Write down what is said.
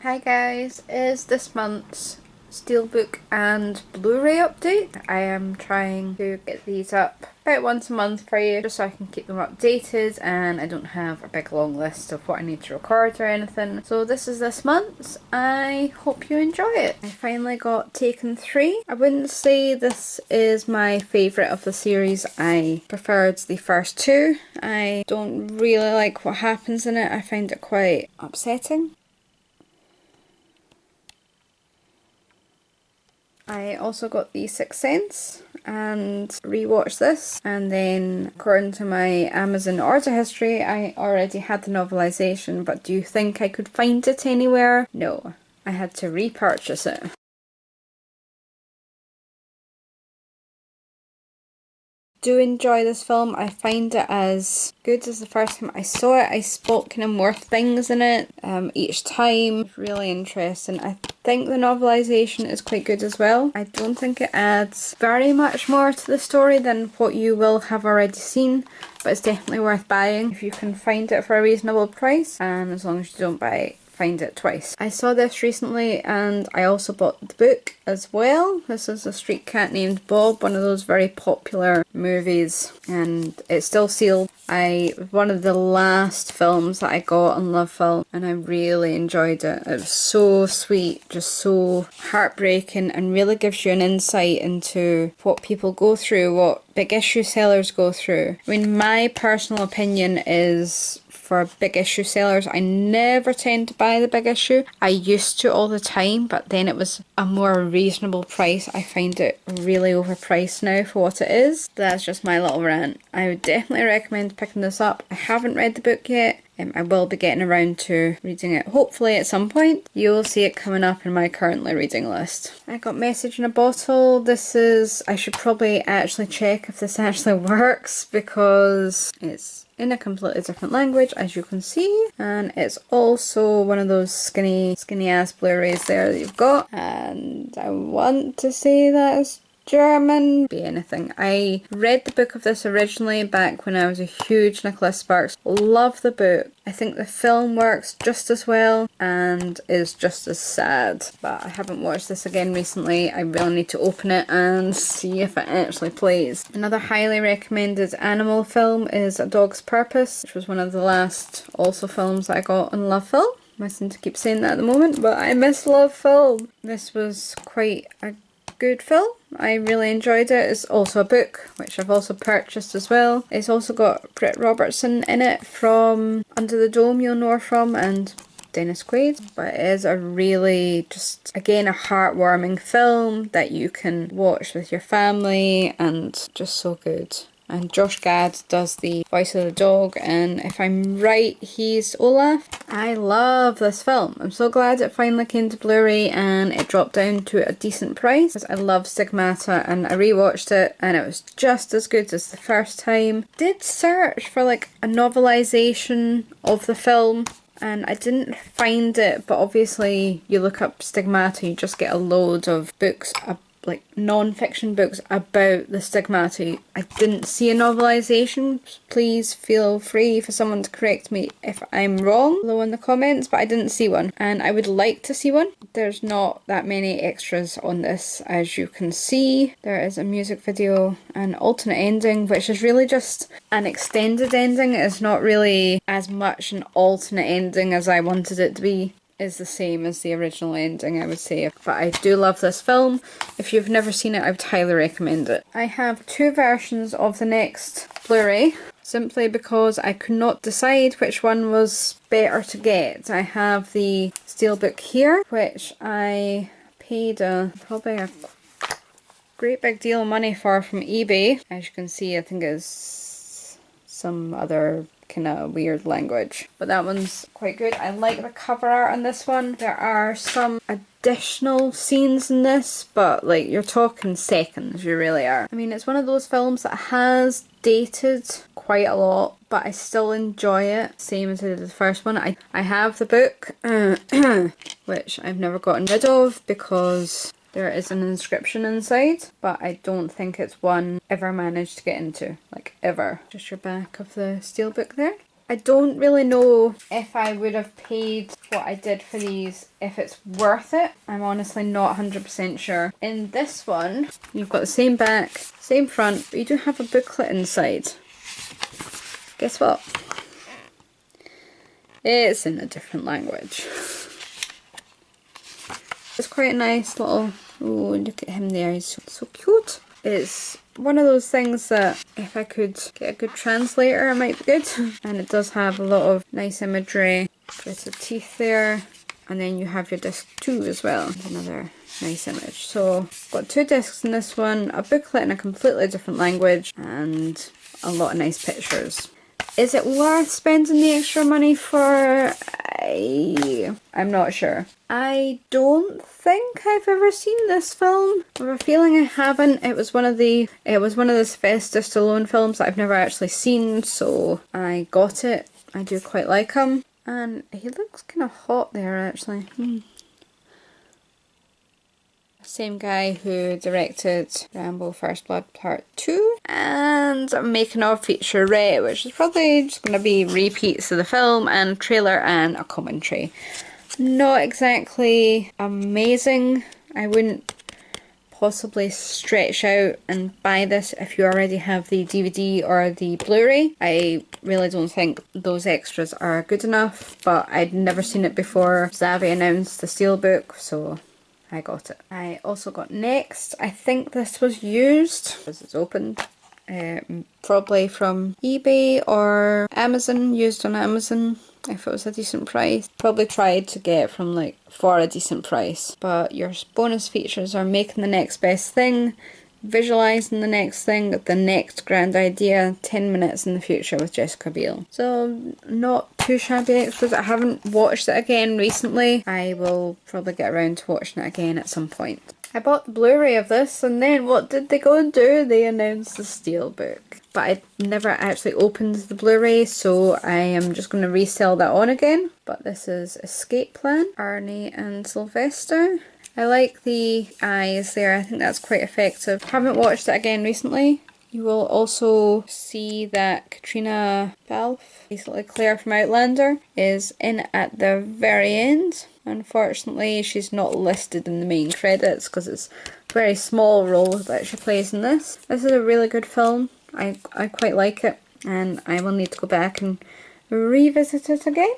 Hi guys, is this month's Steelbook and Blu-ray update. I am trying to get these up about once a month for you just so I can keep them updated and I don't have a big long list of what I need to record or anything. So this is this month's. I hope you enjoy it. I finally got Taken 3. I wouldn't say this is my favourite of the series. I preferred the first two. I don't really like what happens in it. I find it quite upsetting. I also got The Sixth Sense and rewatched this, and then according to my Amazon order history I already had the novelisation, but do you think I could find it anywhere? No, I had to repurchase it. Do enjoy this film. I find it as good as the first time I saw it. I spot kind of more things in it each time. Really interesting. I think the novelisation is quite good as well. I don't think it adds very much more to the story than what you will have already seen, but it's definitely worth buying if you can find it for a reasonable price, and as long as you don't find it twice. I saw this recently and I also bought the book as well. This is A Street Cat Named Bob, one of those very popular movies, and it's still sealed. One of the last films that I got on Love Film, and I really enjoyed it. It was so sweet, just so heartbreaking, and really gives you an insight into what people go through, what big issue sellers go through. I mean, my personal opinion is, for big issue sellers, I never tend to buy the big issue. I used to all the time, but then it was a more reasonable price. I find it really overpriced now for what it is. That's just my little rant. I would definitely recommend picking this up. I haven't read the book yet. I will be getting around to reading it hopefully at some point. You'll see it coming up in my currently reading list. I got Message in a Bottle. This is, I should probably actually check if this actually works because it's in a completely different language, as you can see, and it's also one of those skinny ass Blu-rays there that you've got, and I want to say that it's German. Be anything. I read the book of this originally back when I was a huge Nicholas Sparks. Love the book. I think the film works just as well and is just as sad, but I haven't watched this again recently. I really need to open it and see if it actually plays. Another highly recommended animal film is A Dog's Purpose, which was one of the last also films that I got on Love Film. I seem to keep saying that at the moment, but I miss Love Film. This was quite a good film. I really enjoyed it. It's also a book, which I've also purchased as well. It's also got Britt Robertson in it from Under the Dome, you'll know her from, and Dennis Quaid. But it is a really, just again, a heartwarming film that you can watch with your family, and just so good. And Josh Gad does the voice of the dog, and if I'm right, he's Olaf. I love this film. I'm so glad it finally came to Blu-ray and it dropped down to a decent price, because I love Stigmata, and I rewatched it and it was just as good as the first time. Did search for like a novelisation of the film and I didn't find it, but obviously you look up Stigmata, you just get a load of books, like non-fiction books about the Stigmata. I didn't see a novelisation. Please feel free for someone to correct me if I'm wrong below in the comments, but I didn't see one and I would like to see one. There's not that many extras on this, as you can see. There is a music video, an alternate ending, which is really just an extended ending. It's not really as much an alternate ending as I wanted it to be. Is the same as the original ending, I would say. But I do love this film. If you've never seen it, I would highly recommend it. I have two versions of the next Blu-ray, simply because I could not decide which one was better to get. I have the Steelbook here, which I paid probably a great big deal of money for from eBay. As you can see, I think it's some other kind of weird language, but that one's quite good. I like the cover art on this one. There are some additional scenes in this, but like you're talking seconds, you really are. I mean, it's one of those films that has dated quite a lot, but I still enjoy it, same as I did the first one. I have the book which I've never gotten rid of because there is an inscription inside, but I don't think it's one ever managed to get into, like ever. Just your back of the Steelbook there. I don't really know if I would have paid what I did for these, if it's worth it. I'm honestly not 100% sure. In this one, you've got the same back, same front, but you do have a booklet inside. Guess what? It's in a different language. It's quite a nice little, oh look at him there, he's so cute. It's one of those things that if I could get a good translator it might be good. And it does have a lot of nice imagery, bits of teeth there, and then you have your disc 2 as well. Another nice image. So I've got 2 discs in this one, a booklet in a completely different language, and a lot of nice pictures. Is it worth spending the extra money for? I'm not sure. I don't think I've ever seen this film. I have a feeling I haven't. It was one of the Sylvester Stallone films that I've never actually seen, so I got it. I do quite like him, and he looks kind of hot there actually. Same guy who directed Rambo First Blood Part 2 and Making of Featurette, which is probably just going to be repeats of the film and trailer and a commentary. Not exactly amazing. I wouldn't possibly stretch out and buy this if you already have the DVD or the Blu-ray. I really don't think those extras are good enough, but I'd never seen it before Zavi announced the Steelbook, so I got it. I also got Next. I think this was used because it's opened. Probably from eBay or Amazon, used on Amazon if it was a decent price. Probably tried to get it from like for a decent price. But your bonus features are making the next best thing, visualising the next thing, the next grand idea, 10 minutes in the future with Jessica Biel. So not too shabby extras. I haven't watched it again recently. I will probably get around to watching it again at some point. I bought the Blu-ray of this, and then what did they go and do? They announced the Steelbook. But I never actually opened the Blu-ray, so I am just going to resell that on again. But this is Escape Plan, Arnie and Sylvester. I like the eyes there, I think that's quite effective. Haven't watched it again recently. You will also see that Katrina Balfe, basically Claire from Outlander, is in at the very end. Unfortunately, she's not listed in the main credits because it's a very small role that she plays in this. This is a really good film. I quite like it, and I will need to go back and revisit it again.